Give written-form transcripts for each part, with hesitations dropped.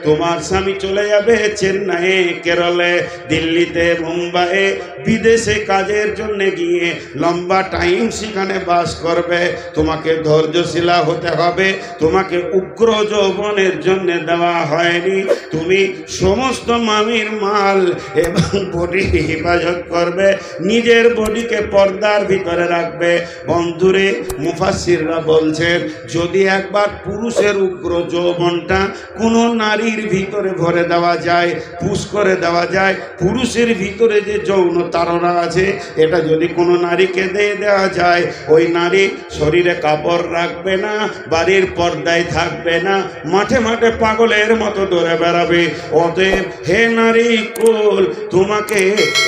তোমার স্বামী চলে যাবে চেন্নাইয়ে, কেরলে, দিল্লিতে, মুম্বাইয়ে, বিদেশে কাজের জন্য গিয়ে লম্বা টাইম সেখানে বাস করবে। তোমাকে ধৈর্যশীলা হতে হবে, তোমাকে উগ্র যৌবনের জন্য দেওয়া হয়নি। তুমি সমস্ত মামির মাল এবং বডি হেফাজত করবে, নিজের বডিকে পর্দার ভিতরে রাখবে। বন্ধুরে, মুফাসসিররা বলছেন যদি একবার পুরুষের উগ্র যৌবনটা কোনো নারীর ভিতরে ভরে দেওয়া যায়, পুশ করে দেওয়া যায়, পুরুষের ভিতরে যে যৌন তাড়না আছে এটা যদি কোনো নারীকে দিয়ে দেওয়া যায়, ওই নারী শরীরে কাপড় রাখবে না, বাড়ির পর্দায় থাকবে না, মাঠে মাঠে পাগলের মতো দৌড়ে বেড়াবে। অতএব হে নারী কুল, তোমাকে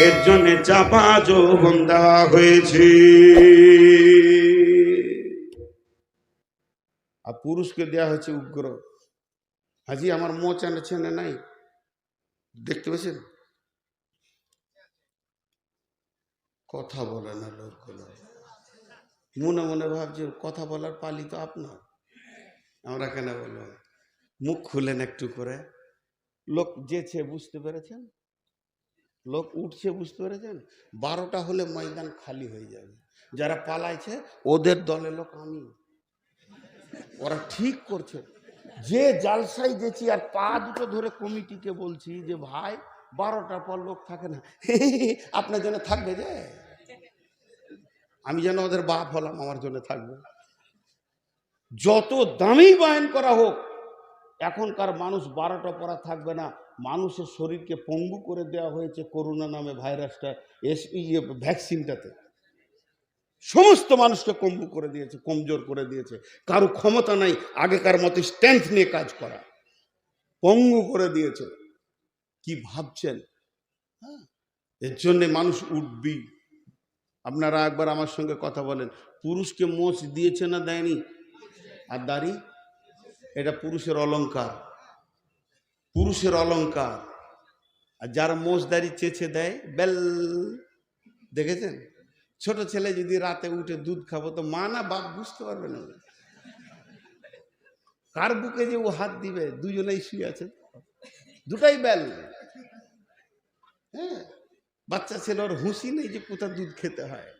এর জন্য চাপা যৌবন দেওয়া হয়েছে। আর পুরুষকে দেওয়া হয়েছে উগ্র। হাজি আমার মোচ চেনে নাই, দেখতে পেয়েছেন? কথা বলে না লোকগুলো, মনে মনে ভাবছে কথা বলার পালি তো আপনার, আমরা কেন বলবো? মুখ খুলেন একটু করে। লোক যেছে বুঝতে পেরেছেন, লোক উঠছে বুঝতে পেরেছেন। 12টা হলে ময়দান খালি হয়ে যাবে। যারা পালাইছে ওদের দলে লোক আমি, ওরা ঠিক করছে। যে জালসাই গেছি আর পা দুটো ধরে কমিটিকে বলছি যে ভাই 12টার পর লোক থাকে না, আপনার জন্য থাকবে যে, আমি যেন ওদের বাপ হলাম, আমার জন্য থাকবে। যত দামি বায়ন করা হোক, এখনকার মানুষ 12টা পরা থাকবে না। মানুষের শরীরকে পঙ্গু করে দেওয়া হয়েছে করোনা নামে ভাইরাসটা, ভ্যাকসিনটাতে সমস্ত মানুষকে পঙ্গু করে দিয়েছে, কমজোর করে দিয়েছে। কারো ক্ষমতা নাই আগেকার মতো স্ট্রেংথ নিয়ে কাজ করা, পঙ্গু করে দিয়েছে। কি ভাবছেন? হ্যাঁ, এর জন্যে মানুষ উঠবি। আপনারা একবার আমার সঙ্গে কথা বলেন, পুরুষকে মোচ দিয়েছে না দেয়নি? আর দাড়ি, এটা পুরুষের অলংকার, পুরুষের অলংকার। আর যারা মোচ দাড়ি চেঁচে দেয় বেল, দেখেছেন? ছোট ছেলে যদি রাতে উঠে দুধ খাবো, তো মা না বাপ বুঝতে পারবে না কার বুকে যে ও হাত দিবে। দুজনেই শুয়ে আছে, দুটাই বেল। হ্যাঁ, বাচ্চা ছেলে ওর হুঁশি নেই যে কোথা দুধ খেতে হয়।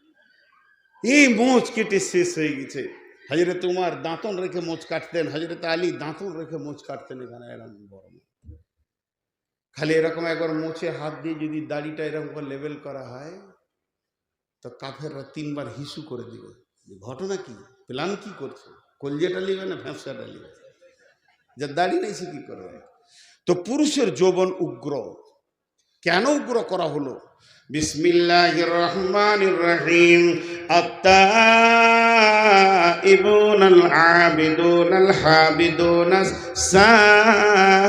এই মোচ কেটে শেষ হয়ে গেছে। হযরত উমর দাঁতন রেখে মোচ কাটতেন, হযরত আলী দাঁতন রেখে মোচ কাটতেন। এখানে এরকম বড় খালি এরকম একবার মোচে হাত দিয়ে যদি দাড়িটা এরকম করে লেবেল করা হয়, তো কাফেররা 3বার হিসু করে দিবে। ঘটনা কি, প্ল্যান কি করছে? কলজেটা লিবে না ভ্যাঁসাটা লিবে? যার দাড়ি নেই সে কি করবে? তো পুরুষের যৌবন উগ্র। কেন উগ্র করা হলো? বিসমিল্লাহির রহমানির রহিম। আত-তাইবুনাল আবিদুনাল হাবিদুনাস সাইহুনার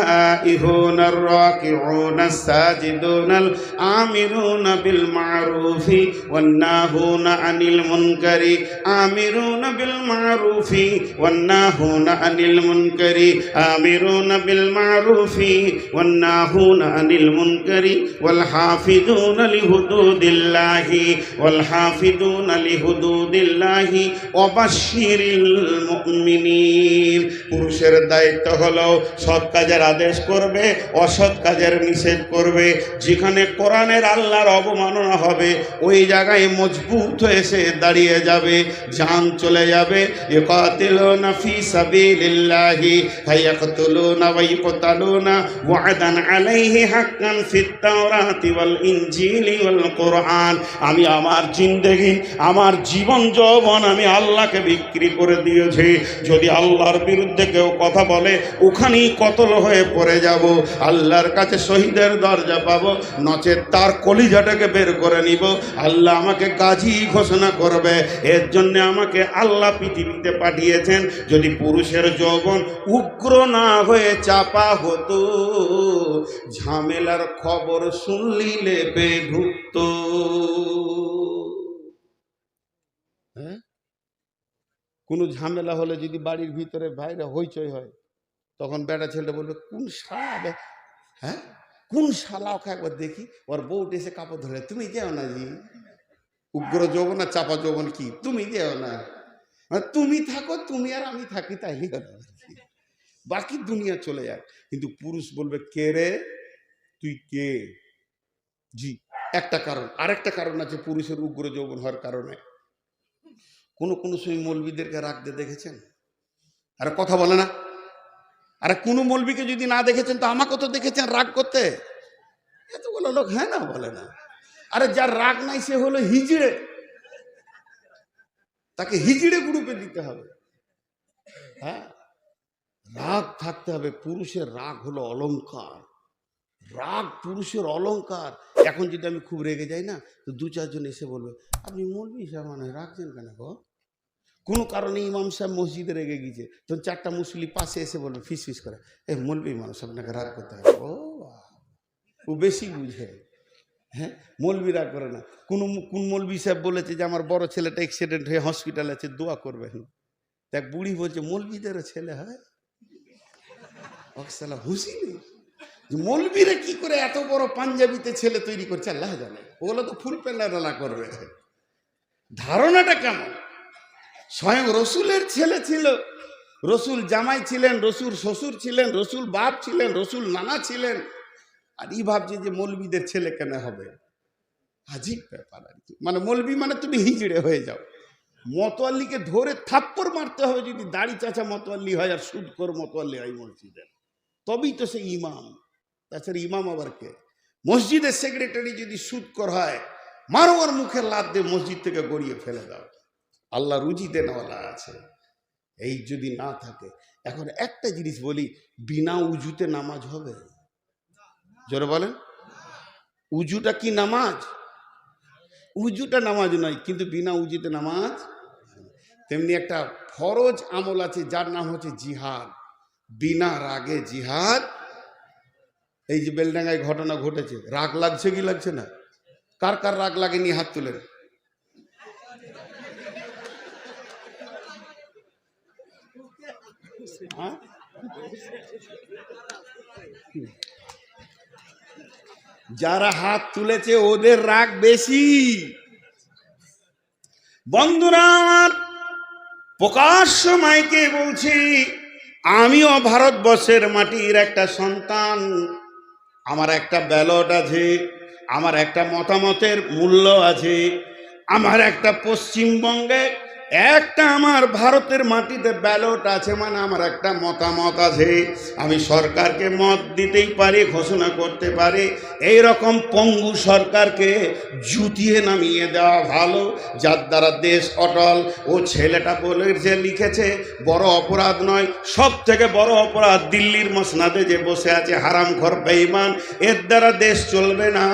রাকিউনাস সাজিদুনাল আমিরুনা বিল মারুফি ওয়ান নাহুনা আনিল মুনকারি, আমিরুনা বিল মারুফি ওয়ান নাহুনা আনিল মুনকারি, আমিরুনা বিল মারুফি ওয়ান নাহুনা আনিল মুনকারি ওয়াল হাফিজুনা লিহুদুদিল্লাহি ওয়াল হাফিজুনা লিহুদুদিল্লাহি ওয়া বাশশিরিল মুমিনিন। পুরুষের দায়িত্ব হলো সৎ কাজের আদেশ করবে, অসৎ কাজের নিষেধ করবে। যেখানে কোরআনের আল্লাহর অবমাননা হবে ওই জায়গায় মজবুত হয়ে এসে দাঁড়িয়ে যাবে। জান চলে যাবে। ইকাতিলুনা ফি সাবিলিল্লাহি ফায়াকতুলুনা ওয়া ইকতালুনা ওয়া'দান আলাইহি হাক্কান ফিত তাওরাতি ওয়াল ইনজিলি ওয়াল কোরআন। আমি আমার জিন্দেগি, আমার জীবন যৌবন আমি আল্লাহকে বিক্রি করে দিয়েছি। যদি আল্লাহর বিরুদ্ধে কেউ কথা বলে ওখানেই কতল হয়ে পড়ে যাব, আল্লাহর কাছে শহীদের দরজা পাবো, নচেত তার কলিজাটাকে বের করে নিব। আল্লাহ আমাকে গাজী ঘোষণা করবে। এর জন্য আমাকে আল্লাহ পৃথিবীতে পাঠিয়েছেন। যদি পুরুষের যৌবন উগ্র না হয়ে চাপা হতো, ঝামেলার খবর শুনলিলে বেঢুকত। হ্যাঁ, কোনো ঝামেলা হলে যদি বাড়ির ভিতরে বাইরে হইচই হয়, তখন বেটা ছেলে বলবে কোন শালা, হ্যাঁ কোন শালা, ওকে একবার দেখি। ওর বউট এসে কাপড় ধরে, তুমি যেও না জি। উগ্র যৌবন আর চাপা যৌবন কি? তুমি যেও না, তুমি থাকো, তুমি আর আমি থাকি, তাই বাকি দুনিয়া চলে যায়। কিন্তু পুরুষ বলবে কে রে, তুই কে? জি, একটা কারণ। আরেকটা কারণ আছে পুরুষের উগ্র যৌবন হওয়ার কারণে। কোনো সময় মৌলবীদেরকে রাখতে দেখেছেন? আরে কথা বলে না। আরে কোনো মৌলবীকে যদি না দেখেছেন তো আমাকে তো দেখেছেন রাগ করতে। এতগুলো লোক হ্যাঁ না বলে না। আরে যার রাগ নাই সে হলো হিজড়ে, তাকে হিজড়ে গ্রুপে দিতে হবে। হ্যাঁ, রাগ থাকতে হবে। পুরুষের রাগ হলো অলংকার। রাগ পুরুষের অলংকার। এখন যদি আমি খুব রেগে যাই না, তো দু চারজন এসে বলবে আপনি মৌলবী সাহেব মানে রাখছেন কেন গো? কোনো কারণে ইমাম সাহেব মসজিদে রেগে গিয়েছে, তখন চারটা মুসলিম পাশে এসে বলবে ফিস ফিস করে, মৌলবী মানুষ আপনাকে রাগ করতে হবে। ও বেশি বুঝে। হ্যাঁ, মৌলবী রাগ করে না। কোন মৌলবী সাহেব বলেছে যে আমার বড় ছেলেটা অ্যাক্সিডেন্ট হয়ে হসপিটালে আছে, দোয়া করবেন। দেখ বুড়ি বলছে মৌলবীদেরও ছেলে হয়? হুঁশি নেই। মৌলবীরা কি করে এত বড় পাঞ্জাবিতে ছেলে তৈরি করছে আল্লাহ জানে। ওগুলো তো ফুল প্যান্ডালা করবে। ধারণাটা কেমন? স্বয়ং রসুলের ছেলে ছিল, রসুল জামাই ছিলেন, রসুল শ্বশুর ছিলেন, রসুল বাপ ছিলেন, রসুল নানা ছিলেন, আর ই ভাবছে যে মৌলবীদের ছেলে কেন হবে? আজীব ব্যাপার আর কি। মানে মৌলবী মানে তুমি হিজড়ে হয়ে যাও। মতোয়াল্লিকে ধরে থাপ্পড় মারতে হবে যদি দাড়ি চাচা মতোয়াল্লি হয় আর সুদখোর মতোয়াল্লি হয় মসজিদের, তবেই তো সে ইমাম। তাছাড়া ইমাম আবার কে? মসজিদের সেক্রেটারি যদি সুদখোর হয়, মারো ওর মুখে লাত দিয়ে মসজিদ থেকে গড়িয়ে ফেলে দাও। আল্লাহ রুজি দেনওয়ালা আছে। এই যদি না থাকে, এখন একটা জিনিস বলি, বিনা উজুতে নামাজ হবে? জোরে বলেন, উজুটা কি নামাজ? উজুটা নামাজ নয়, কিন্তু বিনা উজুতে নামাজ। তেমনি একটা ফরজ আমল আছে যার নাম হচ্ছে জিহাদ। বিনা রাগে জিহাদ। এই যে বেলডাঙ্গায় ঘটনা ঘটেছে, রাগ লাগছে কি লাগছে না? কার কার রাগ লাগেনি হাত তুলেন। যারা হাত তুলেছে ওদের রাগ বেশি। বন্ধুরা আমার, প্রকাশ্য মাইকে বলছি, আমিও ভারতবর্ষের মাটির একটা সন্তান। আমার একটা ব্যালট আছে, আমার একটা মতামতের মূল্য আছে, আমার একটা পশ্চিমবঙ্গে একটা আমার ভারতের মাটিতে ব্যালট আছে, মানে আমার একটা মতামত আছে। আমি সরকারকে মত দিতেই পারি, ঘোষণা করতে পারি। এই রকম পঙ্গু সরকারকে জুতিয়ে নামিয়ে দেওয়া ভালো, যার দ্বারা দেশ অটল। ও ছেলেটা বলে যে লিখেছে, বড় অপরাধ নয়, সব থেকে বড় অপরাধ দিল্লির মসনাদে যে বসে আছে হারামখোর বেঈমান, এর দ্বারা দেশ চলবে না।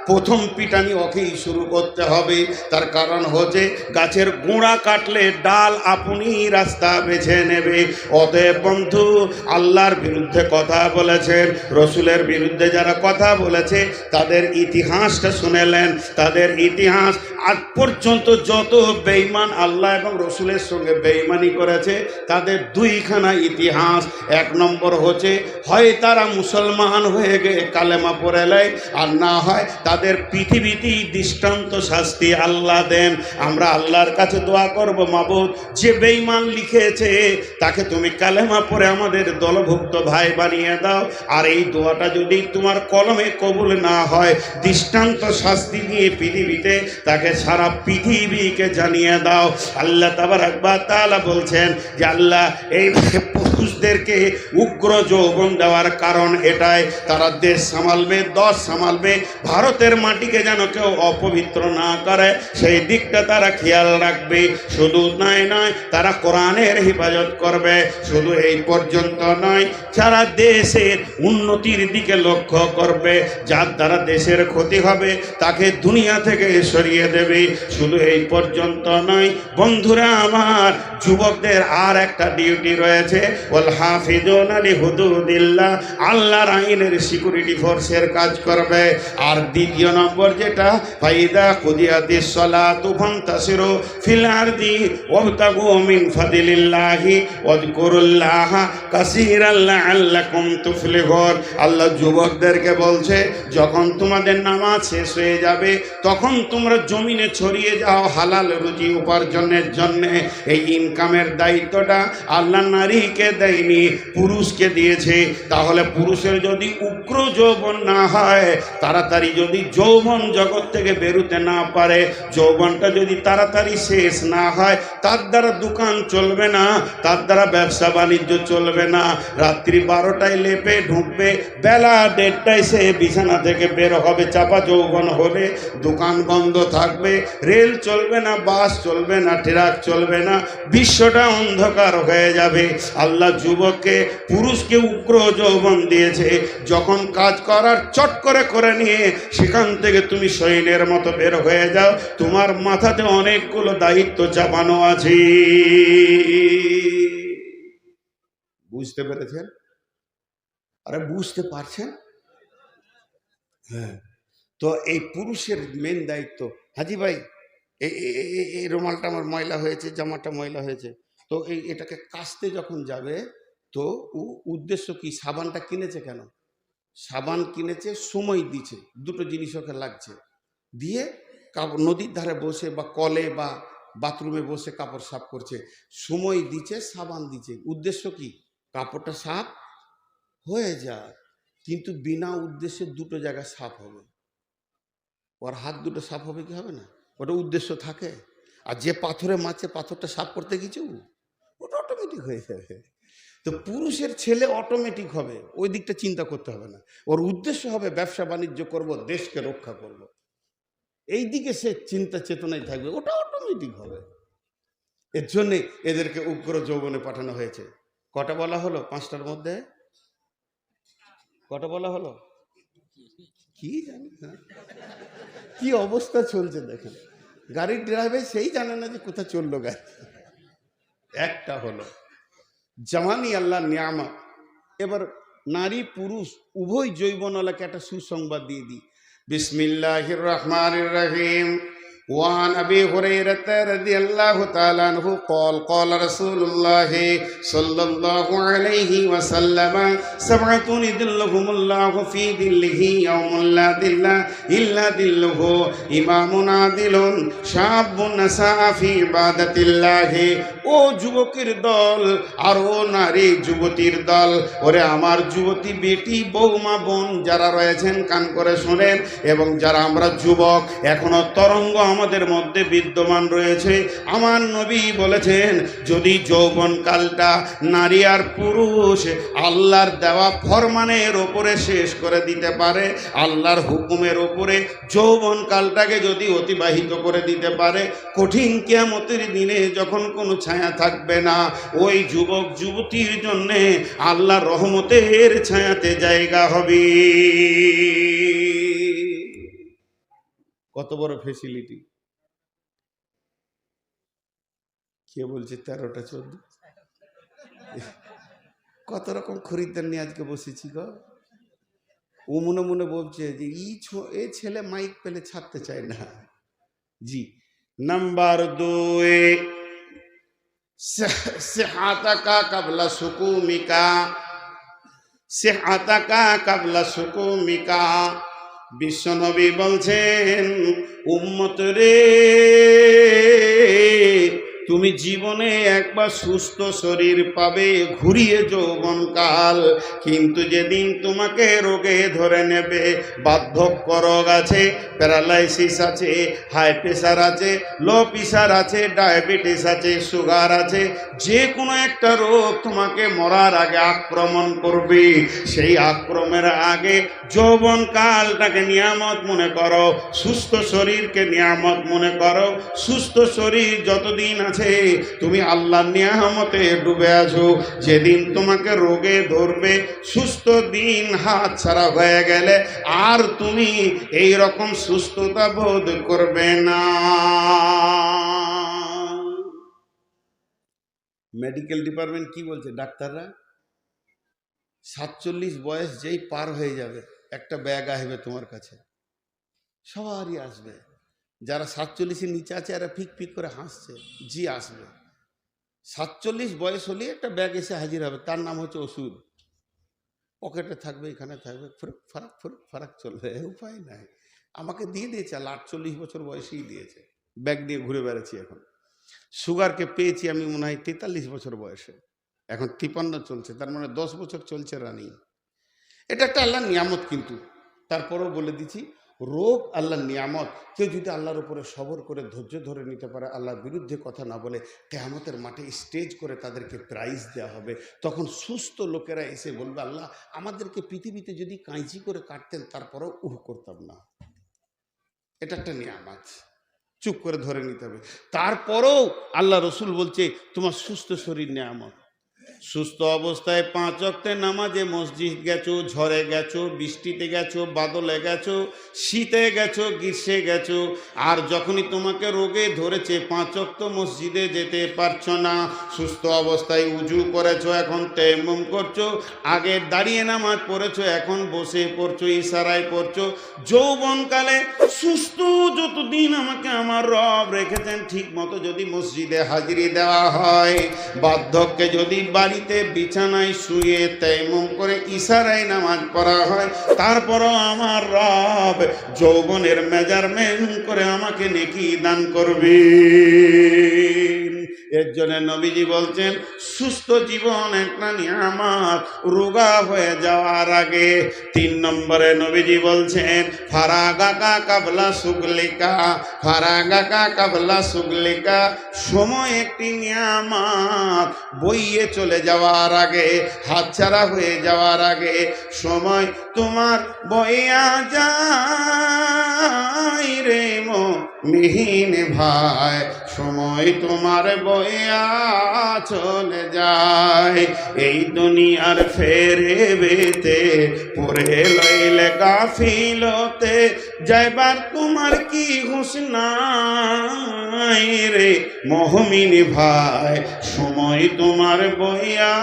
প্রথম পিটানি ওকেই শুরু করতে হবে। তার কারণ হচ্ছে গাছের গোড়া কাটলে ডাল আপনি রাস্তা বেছে নেবে। অতএব বন্ধু, আল্লাহর বিরুদ্ধে কথা বলেছেন, রসুলের বিরুদ্ধে যারা কথা বলেছে তাদের ইতিহাসটা শুনেলেন। তাদের ইতিহাস আজ পর্যন্ত যত বেঈমান আল্লাহ এবং রসুলের সঙ্গে বেঈমানি করেছে, তাদের দুইখানা ইতিহাস। এক নম্বর হচ্ছে হয় তারা মুসলমান হয়ে গিয়ে কালেমা পড়ে নেয়, আর না হয় তাদের পৃথিবীতেই দৃষ্টান্ত শাস্তি আল্লাহ দেন। আমরা আল্লাহর কাছে দোয়া করব, মাবুদ যে বেঈমান লিখেছে তাকে তুমি কালেমা পড়ে আমাদের দলভুক্ত ভাই বানিয়ে দাও। আর এই দোয়াটা যদি তোমার কলমে কবুল না হয়, দৃষ্টান্ত শাস্তি দিয়ে পৃথিবীতে তাকে সারা পৃথিবীকে জানিয়ে দাও। আল্লাহ তাবারক ওয়া তাআলা বলছেন যে আল্লাহ এই পুরুষদেরকে উগ্র যৌবন দেওয়ার কারণ এটাই, তারা দেশ সামালবে, দশ সামালবে, ভারতের মাটিকে যেন কেউ অপবিত্র না করে সেই দিকটা তারা খেয়াল রাখবে। শুধু নয়, তারা কোরআনের হেফাজত করবে। শুধু এই পর্যন্ত নয়, সারা দেশের উন্নতির দিকে লক্ষ্য করবে। যার দ্বারা দেশের ক্ষতি হবে তাকে দুনিয়া থেকে সরিয়ে দেবে। শুধু এই পর্যন্ত নয় বন্ধুরা আমার, যুবকদের আর একটা ডিউটি রয়েছে, ওয়াল হাফিজুনা লিহুদুদিল্লাহ, আল্লাহর আইনের সিকিউরিটি ফোর্সের কাজ করবে। আর দ্বিতীয় নম্বর যেটা, ফাইদা কুদিয়াতিস সালাতু ফান্তাসিরু ফিল আরদি ওয়াবতাগু মিন ফাদিলিল্লাহি ওয়াযকুরুল্লাহা কাসীরান লাআল্লাকুম তুফলিহুন। আল্লাহ যুবকদেরকে বলছে, যখন তোমাদের নামাজ শেষ হয়ে যাবে তখন তোমরা জমিনে ছড়িয়ে যাও হালাল রুজি উপার্জনের জন্য। এই ইনকামের দায়িত্বটা আল্লাহ নারীকে দেয়নি, পুরুষকে দিয়েছে। তাহলে পুরুষের যদি উগ্র যৌবন না হয়, তাড়াতাড়ি যদি যৌবন জগৎ থেকে বেরোতে না পারে, যৌবনটা যদি তাড়াতাড়ি শেষ না হয়, তার দ্বারা দোকান চলবে না, তার দ্বারা ব্যবসা বাণিজ্য চলবে না। রাত্রি 12টায় লেপে ঢুকবে, বেলা 1:30টায় সে বিছানা থেকে বের হবে, চাপা যৌবন হবে, দোকান বন্ধ থাকবে, রেল চলবে না, বাস চলবে না, ট্রাক চলবে না, বিশ্বটা অন্ধকার হয়ে যাবে। আল্লাহ যুবককে, পুরুষকে উগ্র যৌবন দিয়েছে। যখন কাজ করার চট করে নিয়ে সেখান থেকে তুমি সৈন্যের মতো বের হয়ে যাও, তোমার মাথাতে অনেকগুলো দায়িত্ব চাপানো আছে। বুঝতে পেরেছেন? আরে বুঝতে পারছেন? হ্যাঁ। তো এই পুরুষের মেন দায়িত্ব, হাজি ভাই এই রুমালটা আমার ময়লা হয়েছে, জামাটা ময়লা হয়েছে, তো এটাকে কাচতে যখন যাবে, তো উদ্দেশ্য কি? সাবানটা কিনেছে কেন? সাবান কিনেছে, সময় দিচ্ছে, দুটো জিনিস ওকে লাগছে, দিয়ে নদীর ধারে বসে বা কলে বা বাথরুমে বসে কাপড় সাফ করছে, সময় দিচ্ছে, সাবান দিচ্ছে, উদ্দেশ্য কি? কাপড়টা সাফ হয়ে যায়। কিন্তু বিনা উদ্দেশ্যে দুটো জায়গা সাফ হবে, ওর হাত দুটো সাফ হবে কি হবে না? ওটা উদ্দেশ্য থাকে। আর যে পাথরে মারছে, পাথরটা সাফ করতে কিছু, ওটা অটোমেটিক হয়ে যাবে। তো পুরুষের ছেলে অটোমেটিক হবে, ওই দিকটা চিন্তা করতে হবে না। ওর উদ্দেশ্য হবে ব্যবসা বাণিজ্য করব, দেশকে রক্ষা করব, এই দিকে সে চিন্তা চেতনায় থাকবে, ওটা অটোমেটিক হবে। এর জন্যে এদেরকে উগ্র যৌবনে পাঠানো হয়েছে। কটা বলা হলো? 5টার মধ্যে কটা বলা হলো কি জানি না, কি অবস্থা চলছে দেখেন। গাড়ির ড্রাইভার সেই জানে না যে কোথায় চললো গাড়ি। একটা হলো জামানি আল্লাহ নিয়ামত। এবার নারী পুরুষ উভয় যৌবনওয়ালাকে একটা সুসংবাদ দিয়ে দিই। বিসমিল্লাহির রহমানির রহিম। وعن أبي هريرة رضي الله تعالى عنه قال قال رسول الله صلى الله عليه وسلم 7 يظلهم الله في ظله يوم لا ظل إلا ظله إمام عادل شاب نشأ في عبادة الله। ও যুবকের দল আর ও নারী যুবতীর দল, ওরে আমার যুবতী বেটি, বৌমা, বোন যারা রয়েছেন কান করে শোনেন, এবং যারা আমরা যুবক এখনো তরঙ্গ আমাদের মধ্যে বিদ্যমান রয়েছে, আমার নবী বলেছেন, যদি যৌবনকালটা নারী আর পুরুষ আল্লাহর দেওয়া ফরমানের ওপরে শেষ করে দিতে পারে, আল্লাহর হুকুমের ওপরে যৌবনকালটাকে যদি অতিবাহিত করে দিতে পারে, কঠিন কিয়ামতের দিনে যখন কোনো ছায়া থাকবে না, ওই যুবক যুবতীর জন্যে আল্লাহর রহমতের ছায়াতে জায়গা হবে। কত বড় ফেসিলিটি! কে বলছে 13টা 14? কত রকম খরিদ্দার নিয়ে আজকে বসেছি গো। ও মনে মনে বলছে যে এ ছেলে মাইক পেলে ছাড়তে চায় না। জি। নাম্বার 2, সিহাতাকা কাবলা সুকুমিকা। সিহাতাকা কাবলা সুকুমিকা। বিশ্বনবী বলছেন, উম্মত রে, তুমি জীবনে একবার সুস্থ শরীর পাবে, ঘুরিয়ে যৌবনকাল, কিন্তু যেদিন তোমাকে রোগে ধরে নেবে, বার্ধক্য রোগ আছে, প্যারালাইসিস আছে, হাই প্রেশার আছে, লো প্রেশার আছে, ডায়াবেটিস আছে, সুগার আছে, যে কোনো একটা রোগ তোমাকে মরার আগে আক্রমণ করবে, সেই আক্রমণের আগে যৌবনকালটাকে নিয়ামত মনে করো, সুস্থ শরীরকে নিয়ামত মনে করো। সুস্থ শরীর যতদিন আছে তুমি আল্লাহর নিয়ামতে ডুবে আছো, যেদিন তোমাকে রোগে ধরবে, সুস্থ দিন হাত ছাড়া হয়ে গেলে আর তুমি এই রকম সুস্থতা বোধ করবে না। মেডিকেল ডিপার্টমেন্ট কি বলছে ডাক্তাররা? 47 বয়স যেই পার হয়ে যাবে, একটা ব্যাগ আসবে তোমার কাছে, সবারই আসবে। যারা 47-এর নিচে আছে এরা ফিক ফিক করে হাসছে, জি আসবে। 47 বয়স হলে একটা ব্যাগ এসে হাজির হবে, তার নাম হচ্ছে ওষুধ। পকেটে থাকবে, এখানে থাকবে, ফুরুক ফারাক চলবে, উপায় নাই। আমাকে দিয়ে দিয়েছে, 48 বছর বয়সেই দিয়েছে, ব্যাগ নিয়ে ঘুরে বেড়াচ্ছি এখন। সুগারকে পেয়েছি আমি মনে হয় 43 বছর বয়সে, এখন 53 চলছে, তার মানে 10 বছর চলছে রানিং। এটা একটা আল্লাহর নিয়ামত, কিন্তু তারপরেও বলে দিচ্ছি, রোগ আল্লাহর নিয়ামত। কেউ যদি আল্লাহর উপরে সবর করে ধৈর্য ধরে নিতে পারে, আল্লাহর বিরুদ্ধে কথা না বলে, কিয়ামতের মাঠে স্টেজ করে তাদেরকে প্রাইজ দেওয়া হবে। তখন সুস্থ লোকেরা এসে বলবে, আল্লাহ আমাদেরকে পৃথিবীতে যদি কাঁচি করে কাটতেন তারপরেও করতাম না। এটা একটা নিয়ামত, চুপ করে ধরে নিতে হবে। তারপরেও আল্লাহ রসুল বলছে তোমার সুস্থ শরীর নিয়ামত। সুস্থ অবস্থায় 5 ওয়াক্তের নামাজে মসজিদ গেছো, ঝড়ে গেছো, বৃষ্টিতে গেছো, বাদলে গেছো, শীতে গেছো, গ্রীষ্মে গেছো, আর যখনই তোমাকে রোগে ধরেছে 5 ওয়াক্ত মসজিদে যেতে পারছো না, সুস্থ অবস্থায় উজু করেছো, এখন তায়াম্মুম করছো, আগে দাঁড়িয়ে নামাজ পড়েছো, এখন বসে পড়ছো, ইশারায় পড়ছো। যৌবনকালে সুস্থ যতদিন আমাকে আমার রব রেখেছেন, ঠিক মতো যদি মসজিদে হাজিরি দেওয়া হয়, বার্ধক্যে যদি বাড়িতে বিছানায় শুয়ে তায়াম্মুম করে ইশারায় নামাজ পড়া হয়, তারপরও আমার রব যৌবনের মেজারমেন্ট করে আমাকে নেকি দান করবে। এর জন্য নবীজি বলছেন সুস্থ জীবন একটা নিয়ামত, রোগা হয়ে যাওয়ার আগে। 3 নম্বরে নবীজি বলছেন ফারাগাকা কাবলা সুগলিকা, ফারাগাকা কাবলা সুগলিকা, সময় একটি নিয়ামত, বইয়ে চলে যাওয়ার আগে, হাতছাড়া হয়ে যাওয়ার আগে, সময় তোমার বইয়া যায় রে মুমিন ভাই, সময় তোমার বইয়া চলে যায়। এই দুনিয়ার ফেরে বেতে পরে লইলে গাফিলতে, যাইবার তোমার কি হুঁশ নাই রে মুমিন ভাই, সময় তোমার বইয়া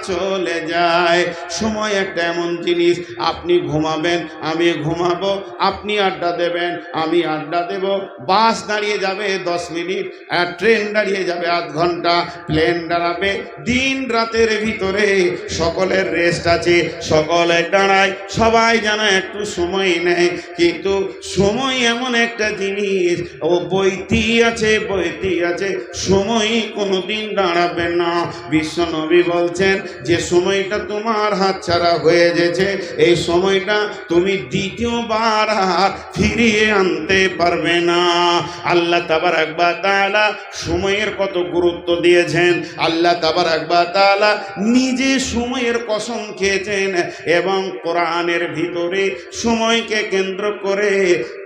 চলে যায়। সময় একটা এমন জিনিস, আপনি ঘুমাবেন, আমি ঘুমাবো, আপনি আড্ডা দেবেন, আমি আড্ডা দেব, বাস দাঁড়িয়ে যাবে 10 মিনিট, আর ট্রেন দাঁড়িয়ে যাবে আধ ঘন্টা, প্লেন দাঁড়াবে, দিন রাতের ভিতরে সকলের রেস্ট আছে, সকলে দাঁড়ায়, সবাই যেন একটু সময় নেয়। কিন্তু সময় এমন একটা জিনিস, ও বইতেই আছে, বইতেই আছে, সময় কোনোদিন দাঁড়াবে না। বিশ্ব নবী বলছেন যে সময়টা তোমার হাতছাড়া হয়ে গেছে, এই সময়টা তুমি দ্বিতীয়বার আর ফিরিয়ে আনতে পারবে না। আল্লাহ তাবারাক ওয়া তাআলা সময়ের কত গুরুত্ব দিয়েছেন, আল্লাহ তাবারাক ওয়া তাআলা নিজে সময়ের কসম খেয়েছেন, এবং কোরআনের ভিতরে সময়কে কেন্দ্র করে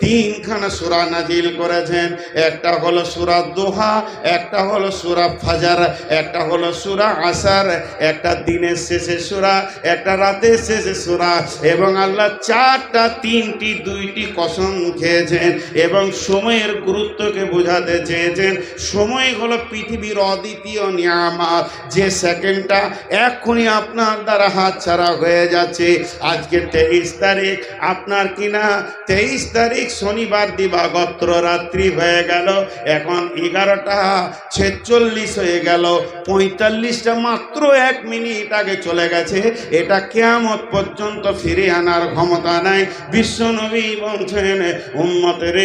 3খানা সূরা নাজিল করেছেন। একটা হলো সূরা দোহা, একটা হলো সূরা ফাজর, একটা হলো সূরা আসর, একটা দিনের শেষে সূরা, একটা রাতের শেষে সূরা, এবং আল্লাহ 4টা 3টি 2টি কসম খেয়েছেন এবং সময়ের গুরুত্বকে বোঝাতে চেয়েছেন। সময় হলো পৃথিবীর অদ্বিতীয় নিয়ামত, যে সেকেন্ডটা এক্ষুনি আপনার দ্বারা হাত ছাড়া হয়ে যাচ্ছে। আজকে 23 তারিখ, আপনার কিনা 23 তারিখ শনিবার দিবাগত রাত্রি হয়ে গেল, এখন 11:46 হয়ে গেল, 45টা মাত্র 1 মিনিট আগে চলে গেছে। এটা কিয়ামত পর্যন্ত ফিরে আনার ক্ষমতা নাই। বিশ্ব নবী বলছেন উম্মতের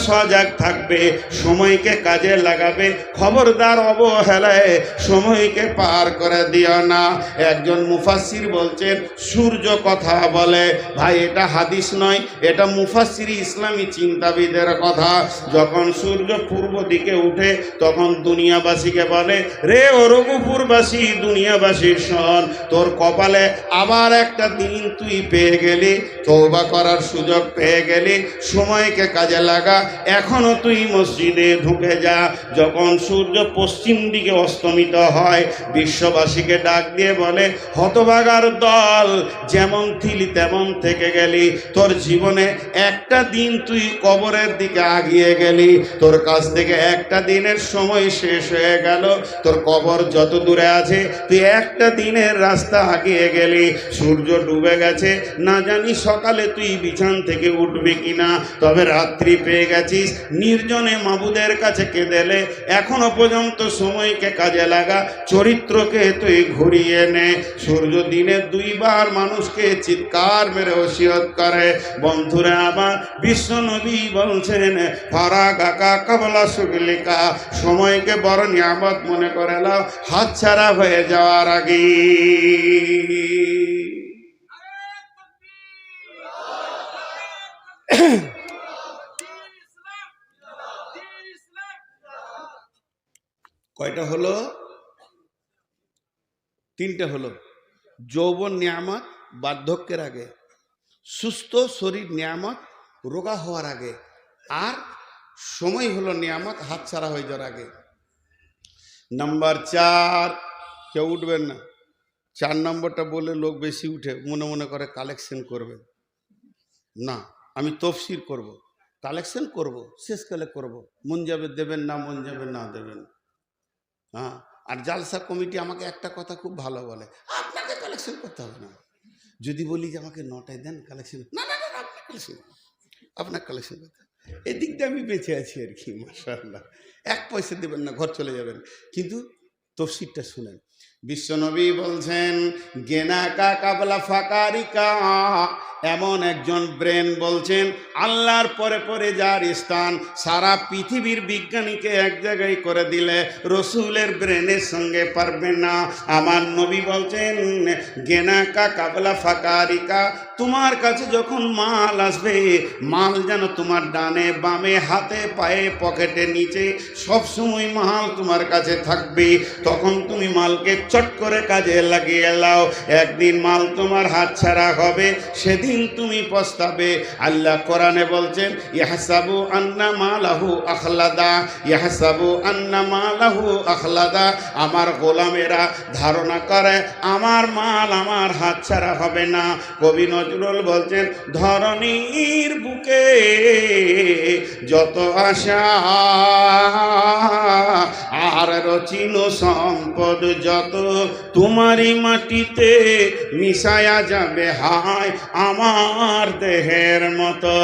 সজাগ থাকবে, সময়কে কাজে লাগাবে, খবরদার অবহেলায় সময়কে পার করে দিও না। একজন মুফাসসির বলছেন সূর্য কথা বলে, ভাই এটা হাদিস নয়, এটা মুফাসসিরি ইসলামী চিন্তাবিদের কথা। যখন সূর্য পূর্ব দিকে উঠে তখন দুনিয়াবাসীকে বলে, রে অরগুপুরবাসী, দুনিয়াবাসী শোন, তোর কপালে আবার একটা দিন তুই পেয়ে গেলি, তওবা করার সুযোগ পেয়ে গেলি, সময়কে কাজে লাগা, এখনো তুই মসজিদে ঢুকে যা। যখন সূর্য পশ্চিম দিকে অস্তমিত হয়, বিশ্ববাসীকে ডাক দিয়ে বলে, হতভাগার দল, যেমন থিলি তেমন থেকে গেলি, তোর জীবনে একটা দিন তুই কবরের দিকে আগিয়ে গেলি, তোর কাছ থেকে একটা দিনের সময় শেষ হয়ে গেল, তোর কবর যত দূরে আছে তুই একটা দিনের রাস্তা আগিয়ে গেলি। সূর্য ডুবে গেছে, না জানি সকালে তুই বিছান থেকে উঠবি কিনা, তবে রাত্রি পেয়ে গেছিস, নির্জনে মাবুদের কাছে কেঁদেলে, এখনো পর্যন্ত সময়কে কাজে লাগা, চরিত্রকে তুই ঘুরিয়ে নে। সূর্য দিনে 2 বার মানুষকে চিৎকার মেরে ওসিয়ত করে, বন্ধুরা আমার বিশ্ব নবী বলছেন ফারাগাকা কাবলা সুগলিকা, সময়কে বড় নিয়ামত মনে করে নাও হাতছাড়া হয়ে যাওয়ার আগে। কয়টা হলো? তিনটে হলো। যৌবন নিয়ামত বার্ধক্যের আগে, সুস্থ শরীর নিয়ামত রোগা হওয়ার আগে, আর সময় হলো নিয়ামত হাতছাড়া হয়ে যাওয়ার আগে। নাম্বার 4, কেউ উঠবেন না। 4 নম্বরটা বলে লোক বেশি উঠে, মনে মনে করে কালেকশন করবে। না, আমি তফসির করব, কালেকশন করব, শেষকালে করব। মন যাবে দেবেন, না মন যাবে না দেবেন। হ্যাঁ, আর জালসা কমিটি আমাকে একটা কথা খুব ভালো বলে, আপনাকে কালেকশন করতে হবে না। যদি বলি যে আমাকে 9টায় দেন কালেকশন, না না না, আপনার কালেকশন করতে, এদিক দিয়ে আমি বেঁচে আছি আর কি, মাশাআল্লাহ। 1 পয়সা দেবেন না, ঘর চলে যাবেন, কিন্তু তফসিরটা শুনেন। বিশ্বনবী বলছেন গেনাকা কাবলা ফাকারিকা, এমন একজন ব্রেন বলছেন আল্লাহর পরে পরে যার স্থান, সারা পৃথিবীর বিজ্ঞানীকে এক জায়গায় করে দিলে রসুলের ব্রেনের সঙ্গে পারবে না। আমার নবী বলছেন গেনাকা কাবলা ফাকারিকা, তোমার কাছে যখন মাল আসবে, মাল যেন তোমার ডানে বামে হাতে পায়ে পকেটে নিচে সবসময় মাল তোমার কাছে থাকবে। তখন তুমি মালকে চট করে কাজে লাগিয়ে লাও। একদিন মাল তোমার হাত ছাড়া হবে, সেদিন তুমি পস্তাবে। আল্লাহ কোরআনে বলছেন ইয়াহসাবু আন্না মালাহু আখলাদা, ইয়াহসাবু আন্না মালাহু আখলাদা। আমার গোলামেরা ধারণা করে আমার মাল আমার হাত ছাড়া হবে না। কবি নজরুল বলছেন ধরণীর বুকে যত আশা আর রচিল সম্পদ যত, তোমারই মাটিতে মিশায়া যাবে হায় আমার দেহের মতো।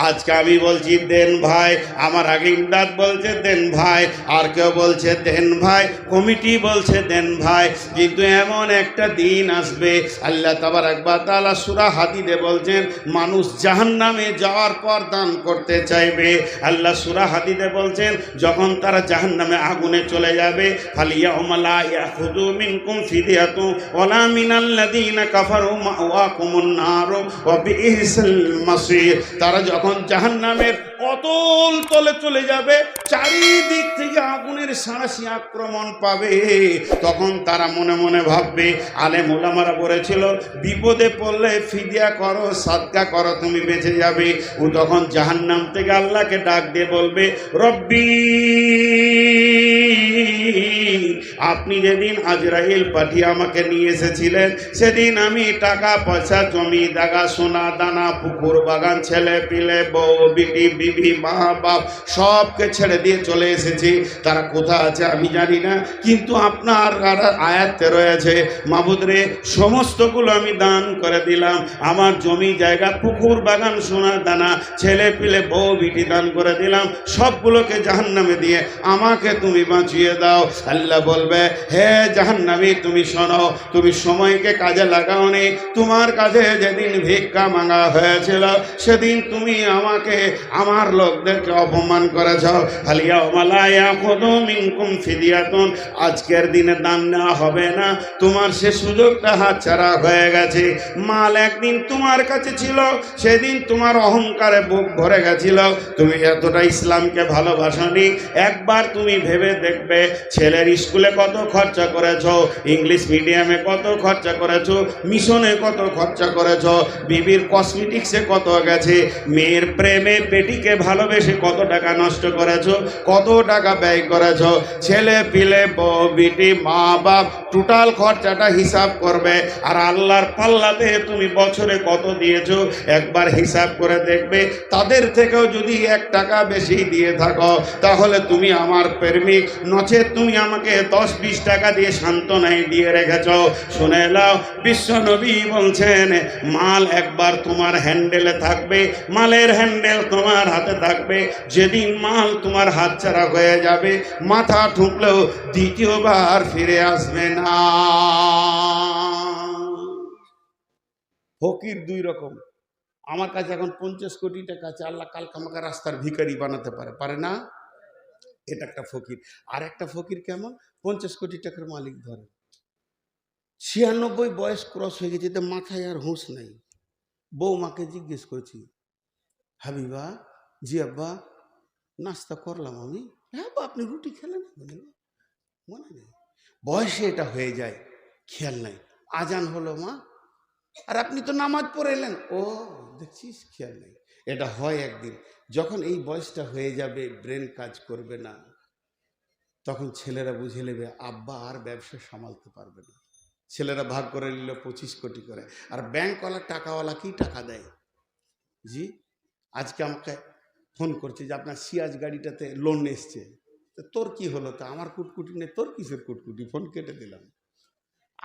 আজকে আমি বলছি দেন ভাই, আমার আগে ইমদাদ বলছে দেন ভাই, আর কেউ বলছে দেন ভাই, কমিটি বলছে দেন ভাই। কিন্তু এমন একটা দিন আসবে, আল্লাহ তাবারক ওয়া তাআলা সূরা হাদীদে বলছেন মানুষ জাহান্নামে যাওয়ার পর দান করতে চাইবে। আল্লাহ সূরা হাদীদে বলছেন যখন তারা জাহান্নামে আগুনে চলে যাবে, ফালিয়াউমা লা ইয়াখুযু মিনকুম ফিদিয়াতুন ওয়ালা মিনাল্লাযীনা কাফারু মাওয়াকুমুন নার ওয়া বিইসাল মাসীর। তারা যখন জাহান্নামের অতল তলে চলে যাবে, চারিদিক থেকে আগুনের সাঁড়াশি আক্রমণ পাবে, তখন তারা মনে মনে ভাববে, আলেম ওলামারা বলেছিল বিপদে পড়লে ফিদিয়া করো, সাদকা করো, তুমি বেঁচে যাবে। ও তখন জাহান্নাম থেকে আল্লাহকে ডাক দিয়ে বলবে রব্বি, আপনি যেদিন আজরাইল পাঠিয়ে আমাকে নিয়ে এসেছিলেন, সেদিন আমি টাকা পয়সা জমি জায়গা সোনা দানা পুকুর বাগান ছেলে পিলে বউ বিটি বিবি মা বাপ সবকে ছেড়ে দিয়ে চলে এসেছি। তারা কোথা আছে আমি জানি না, কিন্তু আপনার আয়াতে রয়েছে মাবুদ রে সমস্তগুলো আমি দান করে দিলাম। আমার জমি জায়গা পুকুর বাগান সোনা দানা ছেলে পিলে বউ বিটি দান করে দিলাম, সবগুলোকে জাহান্নামে দিয়ে আমাকে তুমি বাঁচিয়ে দাও। আল্লাহ বলবে হে জাহান্নামী তুমি শোনো, তুমি সময়কে কাজে লাগাওনি। তোমার কাছে যেদিন ভিক্ষা মাঙ্গা হয়েছিল সেদিন তুমি আমাকে আমার লোকদেরকে অপমান করেছ। ফালিয়াউমা লা ইয়াখুযু মিনকুম ফিদিয়াতুন, আজকের দিনে দান নেওয়া হবে না, তোমার সে সুযোগটা হাতছাড়া হয়ে গেছে। মাল একদিন তোমার কাছে ছিল, সেদিন তোমার অহংকারে বুক ভরে গেছিল, তুমি এতটা ইসলামকে ভালোবাসনি। একবার তুমি ভেবে দেখবে ছেলের স্কুলে কত খরচা করেছ, ইংলিশ মিডিয়ামে কত খরচা করেছ, মিশনে কত খরচা করেছ, বিবির কসমেটিক্সে কত গেছে, মেয়ের প্রেমে বেটিকে ভালোবেসে কত টাকা নষ্ট করেছ, কত টাকা ব্যয় করেছ। ছেলে পিলে বউ বিটি মা বাপ টোটাল খরচাটা হিসাব করবে, আর আল্লাহর পাল্লাতে তুমি বছরে কত দিয়েছ একবার হিসাব করে দেখবে। তাদের থেকেও যদি 1 টাকা বেশি দিয়ে থাকো তাহলে তুমি আমার প্রেমিক, নচেত তুমি আমাকে 10-20 টাকা দিয়ে সান্ত্বনায় দিয়ে রেখেছ। শুনে নাও, বিশ্ব নবী বলছেন মাল একবার তোমার হ্যান্ডেলে থাকবে, মালের হ্যান্ডেল তোমার হাতে থাকবে। যেদিন মাল তোমার হাতছাড়া হয়ে যাবে, মাথা ঠুকলেও দ্বিতীয়বার ফিরে আসবে না। ফকির 2 রকম, আমার কাছে এখন 50 কোটি টাকা আছে, আল্লাহ কালকে আমাকে রাস্তার ভিখারি বানাতে পারে, পারে না? এটা একটা ফকির। আর একটা ফকির কেমন, 50 কোটি টাকার মালিক ধরে, 96 বয়স ক্রস হয়ে গেছে, মাথায় আর হুঁশ নাই। বৌমাকে জিজ্ঞেস করছি, হাবিবা, জি আব্বা, নাস্তা করলাম আমি। হ্যাঁ আব্বা, আপনি রুটি খেলেন? মনে নেই, বয়সে এটা হয়ে যায়, খেয়াল নাই। আজান হলো মা, আর আপনি তো নামাজ পড়ে এলেন, ও দেখছিস, খেয়াল নেই। এটা হয় একদিন, যখন এই বয়সটা হয়ে যাবে, ব্রেন কাজ করবে না, তখন ছেলেরা বুঝে নেবে আব্বা আর ব্যবসা সামালতে পারবে না। ছেলেরা ভাগ করে নিল 25 কোটি করে, আর ব্যাংকওয়ালা টাকাওয়ালা কি টাকা দেয়? জি, আজকে আমাকে ফোন করছে যে আপনার সিয়াজ গাড়িটাতে লোন এসছে, তো তোর কি হলো? তা আমার কুটকুটি নেই, তোর কিসের কুটকুটি? ফোন কেটে দিলাম।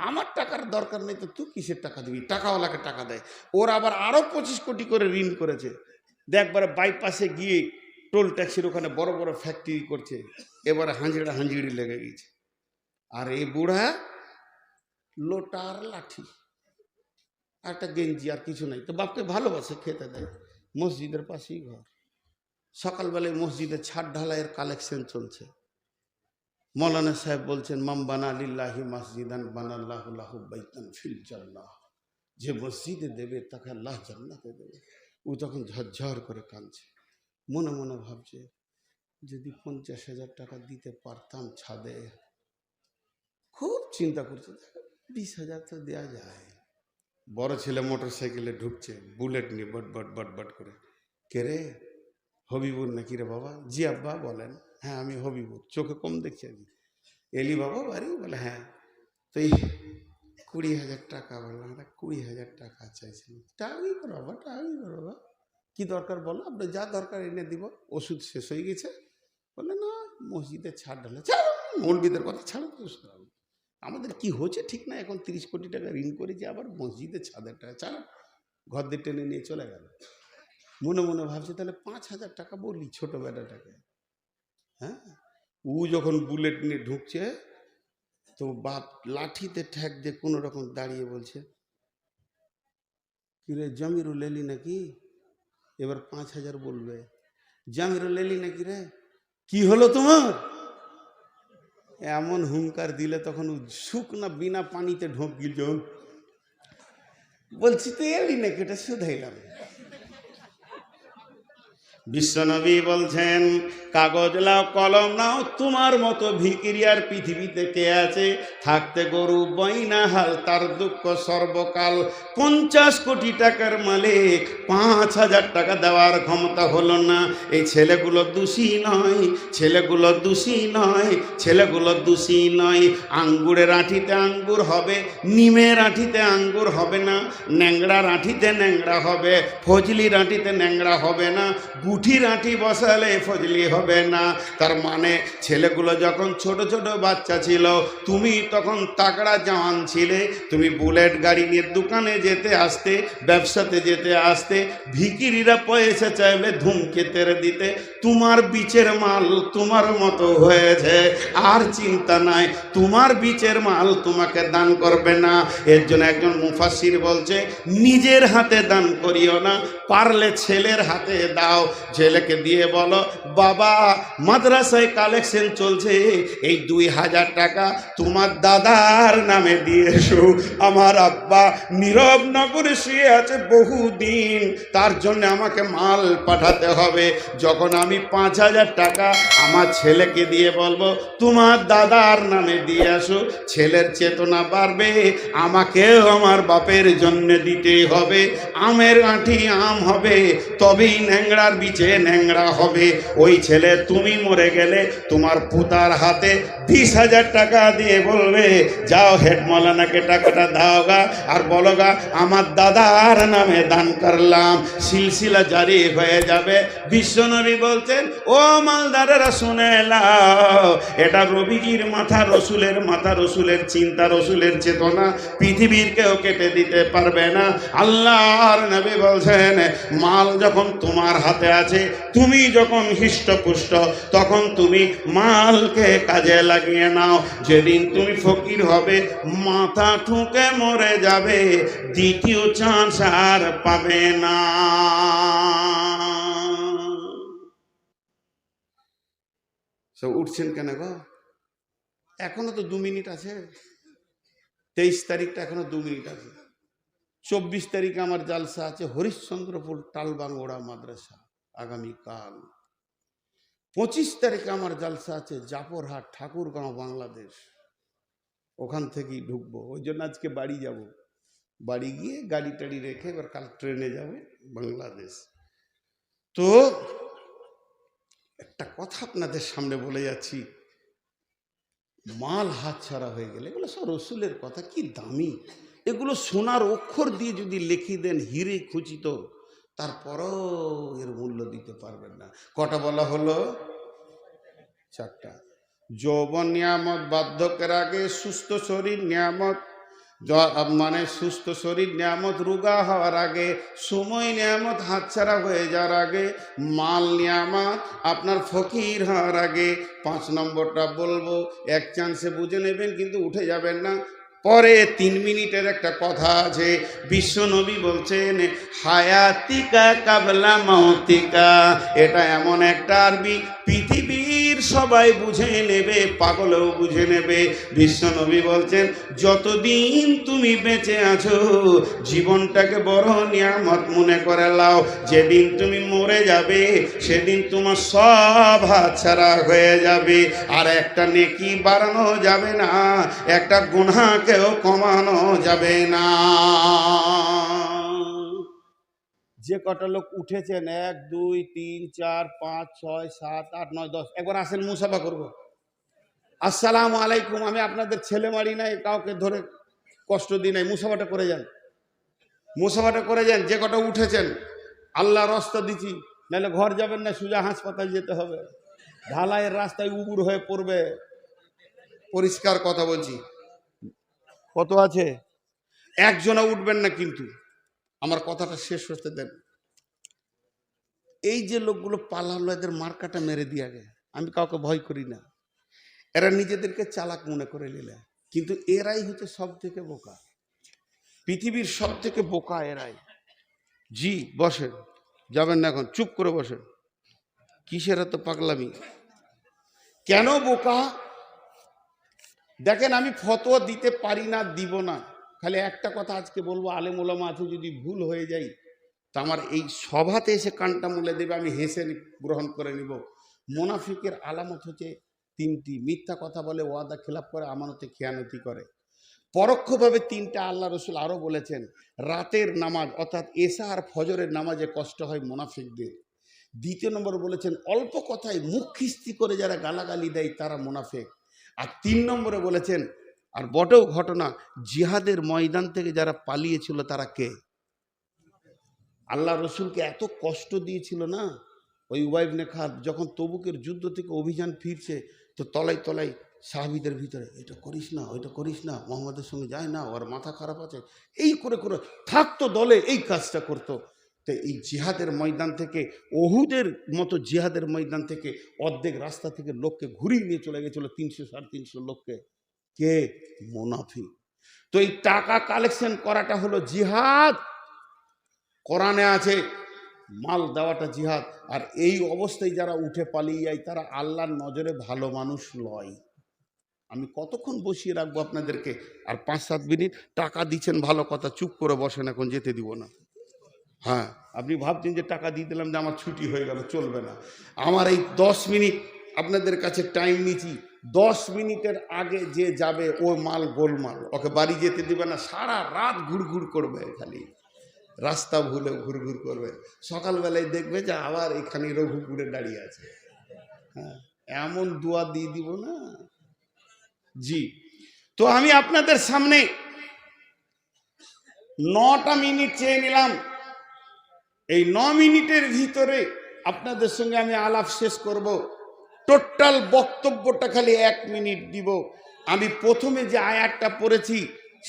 আমার টাকার দরকার নেই, তো তুই কিসের টাকা দিবি? টাকাওয়ালাকে টাকা দেয়। ওর আবার আরো 25 কোটি করে ঋণ করেছে। দেখবারে বাইপাসে গিয়ে টোল ট্যাক্সির ওখানে বড় বড় ফ্যাক্টরি করছে, এবারে হাঁজিড়ি লেগে গেছে। আর এই বুড়া লোটার লাঠি, একটা গেঞ্জি, আর কিছু নাই। তো বাপকে ভালোবাসে, খেতে দেয়, মসজিদের পাশেই ঘর। সকালবেলায় মসজিদে ছাদ ঢালাইয়ের কালেকশন চলছে। মৌলানা সাহেব বলছেন, মাম বানা লিল্লাহি মসজিদান বানাল্লাহু লাহু বাইতান ফিল জান্নাহ, যে মসজিদে দেবে তাকে আল্লাহ জান্নাতে দেবে। ও তখন ঝরঝর করে কাঁদছে, মনে মনে ভাবছে, যদি 50,000 টাকা দিতে পারতাম ছাদে। খুব চিন্তা করছে, 20,000 তো দেওয়া যায়। বড় ছেলে মোটর সাইকেলে ঢুকছে, বুলেট নিয়ে বট বট বট বট করে। কে রে, হবিবুর নাকি রে বাবা? জি আব্বা বলেন। হ্যাঁ আমি হবিবুর, চোখে কম দেখছি আমি। এলি বাবা বাড়ি? বলে হ্যাঁ। তো এই 20,000 টাকা, বললাম 20,000 টাকা চাইছিলাম। টাকাই করো বাবা, টাকাই করো বাবা, কি দরকার বলো, আপনি যা দরকার এনে দিব। ওষুধ শেষ হয়ে গেছে। বলে না, মসজিদে ছাড় ঢালে। ছাড়ো, মৌলবীদের কথা ছাড়ো তো, আমাদের কি হচ্ছে ঠিক না। এখন 30 কোটি টাকা ঋণ করেছি, আবার মসজিদে ছাদের টাকা, ছাড়ো। ঘর দিয়ে টেনে নিয়ে চলে গেল। মনে মনে ভাবছে, তাহলে 5,000 টাকা বললি ছোট বেটাটাকে। হ্যাঁ, ও যখন বুলেট নিয়ে ঢুকছে, তো বাপ লাঠিতে ঠ্যাক দিয়ে কোনো রকম দাঁড়িয়ে বলছে, কিরে জামিরুল এলি নাকি? এবার 5,000 বলবে। জামিরুল এলি নাকি রে? কি হলো তোমার? এমন হুঙ্কার দিলে তখন শুকনা বিনা পানিতে ঢোক গিল। বলছি তো এলি নাকি, এটা শুধাইলাম। বিশ্বনবী বলছেন, কাগজ লাও কলম নাও, তোমার মতো ভিখিরি আর পৃথিবীতে কে আছে? থাকতে গরু বইনা হাল, তার দুঃখ সর্বকাল। 50 কোটি টাকার মালিক 5,000 টাকা দেওয়ার ক্ষমতা হলো না। এই ছেলেগুলো দোষী নয়, ছেলেগুলো দোষী নয়, ছেলেগুলো দোষী নয়। আঙ্গুরের আঁঠিতে আঙ্গুর হবে, নিমের আঁঠিতে আঙ্গুর হবে না, ন্যাংড়ার আঁঠিতে ন্যাংড়া হবে, ফজলির আঁঠিতে ন্যাংড়া হবে না, গুঠির আঁঠি বসালে ফজলি হবে না। তার মানে ছেলেগুলো যখন ছোট ছোট বাচ্চা ছিল, তুমি তখন তাগড়া জওয়ান ছিলে, তুমি বুলেট গাড়ি নিয়ে দোকানে যেতে আসতে, ব্যবসাতে যেতে আসতে, ভিখিরিরা পয়সা চাইলে ধূমকেতের দিতে। তোমার বিচের মাল তোমার মতো হয়েছে, আর চিন্তা নাই, তোমার বিচের মাল তোমাকে দান করবে না। এর জন্য একজন মুফাসসির বলছে, নিজের হাতে দান করিও না, পারলে ছেলের হাতে দাও। ছেলেকে দিয়ে বলো, বাবা মাদ্রাসায় কালেকশন চলছে, এই 2,000 টাকা তোমার দাদার নামে দিয়ে এসো। আমার আব্বা নীরব নগরে শুয়ে আছে বহুদিন, তার জন্য আমাকে মাল পাঠাতে হবে। যখন আমি 5,000 টাকা আমার ছেলেকে দিয়ে বলবো, তোমার দাদার নামে দিয়ে আসো, ছেলের চেতনা বাড়বে, আমাকেও আমার বাপের জন্য দিতে হবে। আমের আঁঠি আম হবে, তবেই ন্যাংড়ার বিচে ন্যাংড়া হবে। ওই ছেলে তুমি মরে গেলে তোমার পুতার হাতে 20,000 টাকা দিয়ে বলবে, যাও হেড মৌলানাকে টাকাটা দাও গা, আর বলো গা আমার দাদার নামে দান করলাম। সিলসিলা জারি হয়ে যাবে। বিশ্বনবী বলছেন, ও মালদারেরা শুনে নাও, এটা রবিজির মাথা, রসুলের মাথা, রসুলের চিন্তা, রসুলের চেতনা, পৃথিবীর কেউ কেটে দিতে পারবে না। আল্লাহর নবী বলছেন, মাল যখন তোমার হাতে আছে, আছে, তুমি যখন হৃষ্টপুষ্ট তখন তুমি মালকে কাজে লাগিয়ে নাও। যেদিন তুমি ফকির হবে, মাথা ঠুকে মরে যাবে, দ্বিতীয় চান্স আর পাবে না। সব উঠছেন কেন গো? এখনো তো 2 মিনিট আছে। 23 তারিখটা এখনো 2 মিনিট আছে। 24 তারিখে আমার জালসা আছে হরিশ্চন্দ্রপুর টালবাংড়া মাদ্রাসা আগামীকাল। 25 তারিখে আমার জালসা আছে জাফরহাট ঠাকুরগাঁও বাংলাদেশ, ওখান থেকেই ঢুকবো। ওই জন্য আজকে বাড়ি যাব, বাড়ি গিয়ে গাড়ি টাড়ি রেখে এবার কাল ট্রেনে যাব বাংলাদেশ। তো একটা কথা আপনাদের সামনে বলে যাচ্ছি, মাল হাত ছাড়া হয়ে গেলে, এগুলো সব রসুলের কথা, কি দামি এগুলো। সোনার অক্ষর দিয়ে যদি লিখে দেন হিরে খুচিত, তারপরও এর মূল্য দিতে পারবেন না। কটা বলা হলো? 4টা। যৌবন নিয়ামত, বার্ধক্যের আগে সুস্থ শরীর নিয়ামত, মানে সুস্থ শরীর নিয়ামত, রোগা হওয়ার আগে, সময় নিয়ামত হাতছাড়া হয়ে যাওয়ার আগে, মাল নিয়ামত আপনার ফকির হওয়ার আগে। 5 নম্বরটা বলবো, এক চান্সে বুঝে নেবেন, কিন্তু উঠে যাবেন না। পরে 3 মিনিটের একটা কথা আছে, বিশ্ব নবী বলছেন হায়াতিকা কাবলা মাউতিকা। এটা এমন একটা আরবি, পৃথিবীর সবাই বুঝে নেবে, পাগলেও বুঝে নেবে। বিশ্ব নবী বলছেন যতদিন তুমি বেঁচে আছো জীবনটাকে বড় নিয়ামত মনে করে লাও। যেদিন তুমি মরে যাবে সেদিন তোমার সব হাতছাড়া হয়ে যাবে। আর একটা নেকি বাড়ানো যাবে না, একটা গুনাহকেও কমানো যাবে না। যে কটা লোক উঠেছেন 1 2 3 4 5 6 7 8 9 10, একবার আসেন মুসাফা করব। আসসালামু আলাইকুম। আমি আপনাদের ছেলে মারি নাই, কাউকে ধরে কষ্ট দিই নাই। মুসাফাটা করে যান, মুসাফাটা করে যান। যে কটা উঠেছেন আল্লাহর রাস্তা দিচ্ছি, নাহলে ঘর যাবেন না, সোজা হাসপাতাল যেতে হবে। ঢালাইয়ের রাস্তায় উবুর হয়ে পড়বে। পরিষ্কার কথা বলছি। কত আছে? একজনও উঠবেন না, কিন্তু আমার কথাটা শেষ হতে দেন। এই যে লোকগুলো পালালো, এদের মার্কাটা মেরে দিয়ে আগে। আমি কাউকে ভয় করি না, এরা নিজেদেরকে চালাক মনে করে নিলে, কিন্তু এরাই হচ্ছে সব থেকে বোকা, পৃথিবীর সব থেকে বোকা এরাই। জি বসেন, যাবেন না এখন, চুপ করে বসেন। কিসের এত পাগলামি? কেন বোকা? দেখেন, আমি ফতোয়া দিতে পারি না, দিব না। খালি একটা কথা আজকে বলবো, আলেম ওলামা আছে, যদি ভুল হয়ে যায় তো আমার এই সভাতে এসে কানটা মুলে দেবে, আমি হেসে গ্রহণ করে নিব। মুনাফিকের আলামত হচ্ছে 3টি: মিথ্যা কথা বলে, ওয়াদা খেলাপ করে, আমানতে খেয়ানতি করে। পরোক্ষভাবে 3টা আল্লাহ রসুল আরও বলেছেন। রাতের নামাজ অর্থাৎ এশা আর ফজরের নামাজে কষ্ট হয় মুনাফিকদের। 2 নম্বর বলেছেন অল্প কথায় মুখ খিস্তি করে যারা গালাগালি দেয় তারা মুনাফিক। আর 3 নম্বরে বলেছেন, আর বটেও ঘটনা, জিহাদের ময়দান থেকে যারা পালিয়েছিল তারা কে? আল্লাহ রসুলকে এত কষ্ট দিয়েছিল না ওই উবাই ইবনে খাব, যখন তবুকের যুদ্ধ থেকে অভিযান ফিরছে, তো তলাই তলাই সাহাবীদের ভিতরে, এটা করিস না, ওইটা করিস না, মোহাম্মদের সঙ্গে যায় না, ওর মাথা খারাপ আছে, এই করে করে থাকতো দলে, এই কাজটা করতো। তো এই জিহাদের ময়দান থেকে, ওহুদের মতো জিহাদের ময়দান থেকে অর্ধেক রাস্তা থেকে লোককে ঘুরিয়ে নিয়ে চলে গেছিল, 300-350 লোককে। কে? মুনাফিক। তো এই টাকা কালেকশন করাটা হলো জিহাদ। কোরআনে আছে মাল দেওয়াটা জিহাদ। আর এই অবস্থায় যারা উঠে পালিয়ে যায় তারা আল্লাহর নজরে ভালো মানুষ নয়। আমি কতক্ষণ বসিয়ে রাখবো আপনাদেরকে? আর 5-7 মিনিট টাকা দিচ্ছেন, ভালো কথা, চুপ করে বসেন, এখন যেতে দিব না। হ্যাঁ, আপনি ভাবছেন যে টাকা দিয়ে দিলাম যে আমার ছুটি হয়ে গেল, চলবে না। আমার এই 10 মিনিট আপনাদের কাছে টাইম নিচ্ছি। 10 মিনিটের আগে যে যাবে ও মাল গোলমাল, ওকে বাড়ি যেতে দিবে না, সারা রাত ঘুরঘুর করবে, খালি রাস্তা ভুলে ঘুরঘুর করবে। সকালবেলায় দেখবে যে আবার এখানে রঘুপুরে দাঁড়িয়ে আছে। হ্যাঁ, এমন দোয়া দিয়ে দিব না। জি, তো আমি আপনাদের সামনে 9টা মিনিট চেয়ে নিলাম। এই 9 মিনিটের ভিতরে আপনাদের সঙ্গে আমি আলাপ শেষ করব। টোটাল বক্তব্যটা খালি 1 মিনিট দিব। আমি প্রথমে যে আয়াতটা পড়েছি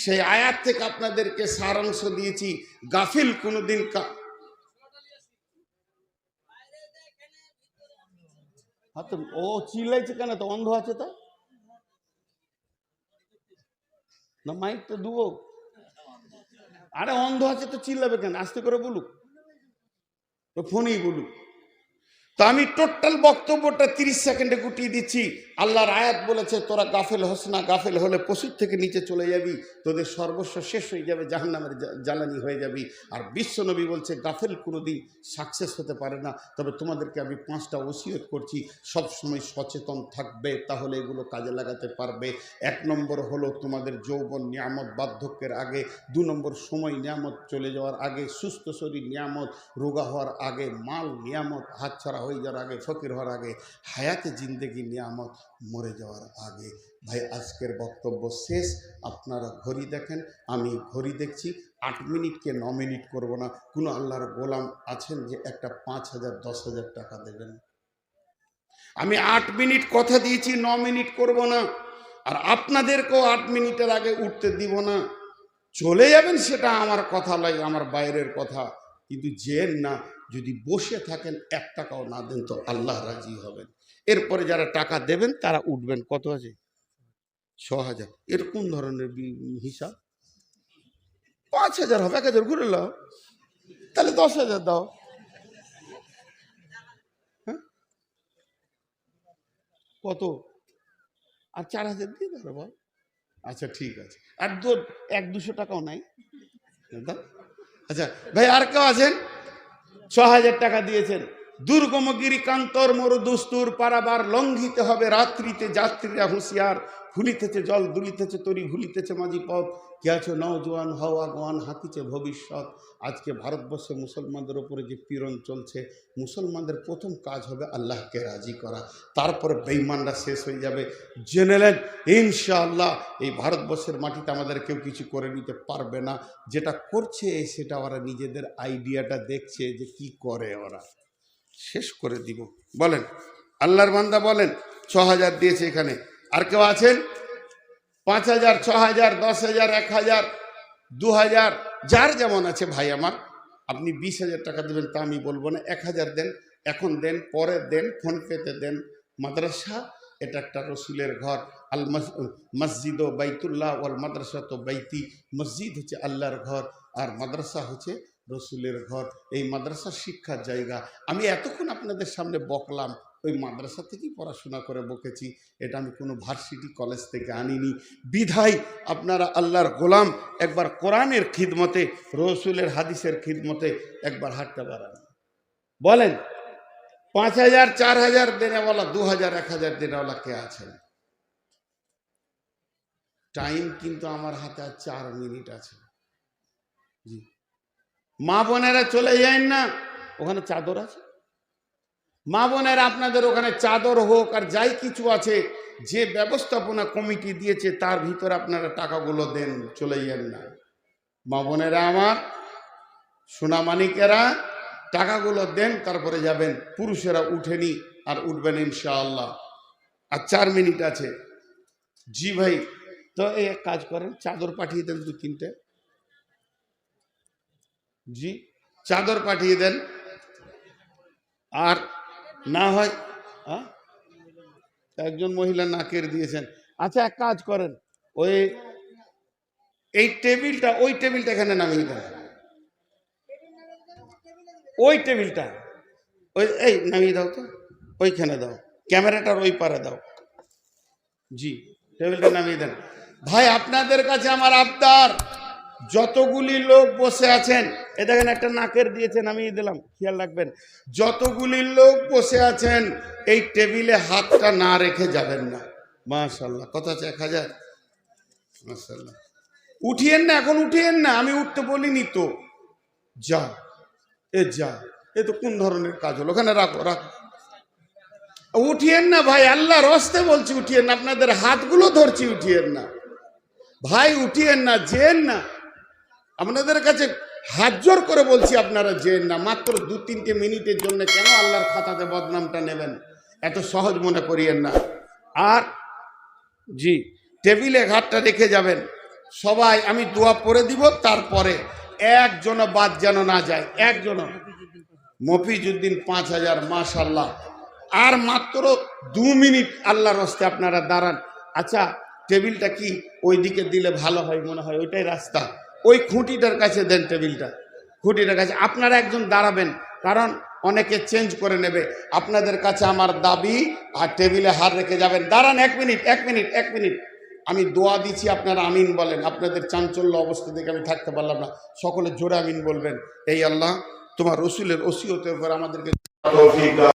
সেই আয়াত থেকে আপনাদেরকে সারাংশ দিয়েছি। গাফিল কোনোদিন হ্যাঁ তো ও চিল্লাইছে কেন? তো অন্ধ আছে তো না, মাইক তো দুবো। আরে অন্ধ আছে তো চিল্লাবে কেন? আস্তে করে বলুক, তো ফোনেই বলুক। তো আমি টোটাল বক্তব্যটা 30 সেকেন্ডে গুটিয়ে দিচ্ছি। আল্লাহর আয়াত বলেছে তোরা গাফেল হস না, গাফেল হলে পশুর থেকে নিচে চলে যাবি, তোদের সর্বস্ব শেষ হয়ে যাবে, জাহান্নামের জ্বালানি হয়ে যাবি। আর বিশ্বনবী বলছে গাফেল কোনোদিন সাকসেস হতে পারে না। তবে তোমাদেরকে আমি 5টা ওসিয়ত করছি, সবসময় সচেতন থাকবে, তাহলে এগুলো কাজে লাগাতে পারবে। 1 নম্বর হলো তোমাদের যৌবন নিয়ামত বার্ধক্যের আগে, 2 নম্বর সময় নিয়ামত চলে যাওয়ার আগে, সুস্থ শরীর নিয়ামত রোগা হওয়ার আগে, মাল নিয়ামত হাতছাড়া হয়ে যাওয়ার আগে, ফকির হওয়ার আগে, হায়াতে জিন্দেগি নিয়ামত মরে যাওয়ার আগে। ভাই আজকের বক্তব্য শেষ। আপনারা ঘড়ি দেখেন, আমি ঘড়ি দেখছি। 8 মিনিটকে 9 মিনিট করব না। কোনো আল্লাহর গোলাম আছেন যে একটা 5,000 10,000 টাকা দেবেন? আমি 8 মিনিট কথা দিয়েছি, 9 মিনিট করব না। আর আপনাদেরকেও 8 মিনিটের আগে উঠতে দিব না। চলে যাবেন সেটা আমার কথা নয়, আমার বাইরের কথা, কিন্তু যেন না যদি বসে থাকেন 1 টাকাও না দেন তো আল্লাহ রাজি হবেন। এরপরে যারা টাকা দেবেন তারা উঠবেন। কত আছে? 6,000। এর কোন ধরনের হিসাব? 5,000 হবে, 1,000 ঘুরে লাও, তাহলে 10,000 দাও। হ্যাঁ কত? আর 4,000 দিয়ে দাও বল। আচ্ছা ঠিক আছে। আর 1-200 টাকাও নাই? আচ্ছা ভাই আর কেউ আছেন? 6,000 টাকা দিয়েছেন। দুর্গমগিরি কান্তর মরু দুস্তুর পারাবার লঙ্ঘিতে হবে রাত্রিতে, যাত্রীরা হুঁশিয়ার, ভুলিতেছে জল দুলিতেছে তরি, ভুলিতেছে মাঝি পথ, কে আছো নওজোয়ান হও আগুয়ান, হাঁকিছে ভবিষ্যৎ। আজকে ভারতবর্ষে মুসলমানদের ওপরে যে পীড়ন চলছে, মুসলমানদের প্রথম কাজ হবে আল্লাহকে রাজি করা, তারপরে বেঈমানরা শেষ হয়ে যাবে। জেনে নেন ইনশাআল্লাহ এই ভারতবর্ষের মাটিতে আমাদের কেউ কিছু করে নিতে পারবে না। যেটা করছে সেটা ওরা নিজেদের আইডিয়াটা দেখছে যে কি করে, ওরা শেষ করে দিব। বলেন আল্লাহর বান্দা বলেন 6,000 দিয়েছে এখানে। আর কেউ আছেন? 5,000 6,000 10,000 1,000 2,000 যার যেমন আছে। ভাই আমার আপনি 20,000 টাকা দেবেন তা আমি বলবো না। 1,000 দেন, এখন দেন, পরে দেন, ফোন পেতে দেন। মাদ্রাসা এটা একটা রসুলের ঘর। আল মসজিদ ও বাইতুল্লাহ ওয়াল মাদ্রাসা তো বাইতি। মসজিদ হচ্ছে আল্লাহর ঘর আর মাদ্রাসা হচ্ছে রসুলের ঘর। এই মাদ্রাসা শিক্ষার জায়গা। আমি এতক্ষণ আপনাদের সামনে বকলাম, ওই মাদ্রাসা থেকেই পড়াশোনা করে বকেছি। এটা আমি কোনো ভার্সিটি কলেজ থেকে আনিনি। বিধায় আপনারা আল্লাহর গোলাম একবার কোরআনের খিদমতে, রসুলের হাদিসের খিদমতে একবার হাতটা বাড়ান। বলেন 5,000 4,000 দেনেওয়ালা, 2,000 1,000 দেনেওয়ালা কে আছেন? টাইম কিন্তু আমার হাতে 4 মিনিট আছে। জি মা বোনেরা চলে যান না, ওখানে চাদর আছে। মা বোনেরা আপনাদের ওখানে চাদর হোক আর যাই কিছু আছে, যে ব্যবস্থাপনা কমিটি দিয়েছে তার ভিতরে আপনারা টাকাগুলো দেন, চলে যান না। মা বোনেরা আমার, সোনামানিকেরা টাকাগুলো দেন, তারপরে যাবেন। পুরুষেরা উঠেনি আর উঠবেন ইনশাআল্লাহ। আর 4 মিনিট আছে। জি ভাই, তো এই এক কাজ করেন, চাদর পাঠিয়ে দেন 2-3টে। জি চাদর পাঠিয়ে দেন। আর না হয় একজন মহিলা নাকের দিয়েছেন। আচ্ছা এক কাজ করেন, এই টেবিলটা, ওই টেবিলটা এখানে নামিয়ে দেন। ওই টেবিলটা এই নামিয়ে দাও তো, ওইখানে দাও, ক্যামেরাটার ওই পারে দাও। জি টেবিলটা নামিয়ে দেন। ভাই আপনাদের কাছে আমার আবদার, যতগুলি লোক বসে আছেন, এ দেখেন একটা নাকের দিয়েছেন, আমি দিলাম, খেয়াল রাখবেন। যতগুলি লোক বসে আছেন এই টেবিলে হাতটা না রেখে যাবেন না। মাশাআল্লাহ। কত আছে? 1,000। মাশাআল্লাহ। উঠিয়েন না, এখন উঠিয়েন না, আমি উঠতে বলিনি তো। যা যা, এ তো কোন ধরনের কাজ হলো? ওখানে রাখো রাখো, উঠিয়েন না ভাই, আল্লাহর রাস্তে বলছি উঠিয়েন না, আপনাদের হাতগুলো ধরছি, উঠিয়েন না ভাই, উঠিয়েন না, যেন না। আপনাদের কাছে হাত জোর করে বলছি, আপনারা যেন না। মাত্র 2-3টে মিনিটের জন্য কেন আল্লাহর খাতাতে বদনামটা নেবেন? এত সহজ মনে করিয়েন না। আর জি টেবিলে হাতটা রেখে যাবেন সবাই। আমি দোয়া পড়ে দিব, তারপরে একজনও বাদ যেন না যায়। একজনও। মফিজউদ্দিন 5,000। মাশাআল্লাহ। আর মাত্র 2 মিনিট আল্লাহর রাস্তে আপনারা দাঁড়ান। আচ্ছা, টেবিলটা কি ওই দিকে দিলে ভালো হয় মনে হয়, ওইটাই রাস্তা, ওই খুঁটিটার কাছে দেন টেবিলটা, খুঁটিটার কাছে আপনারা একজন দাঁড়াবেন, কারণ অনেকে চেঞ্জ করে নেবে। আপনাদের কাছে আমার দাবি, আর টেবিলে হাত রেখে যাবেন। দাঁড়ান, 1 মিনিট 1 মিনিট 1 মিনিট, আমি দোয়া দিচ্ছি, আপনারা আমিন বলেন। আপনাদের চাঞ্চল্য অবস্থা দেখে আমি থাকতে পারলাম না, সকলে জোরে আমিন বলবেন। এই আল্লাহ, তোমার রসুলের ওসিয়তের উপর আমাদেরকে তৌফিক দাও।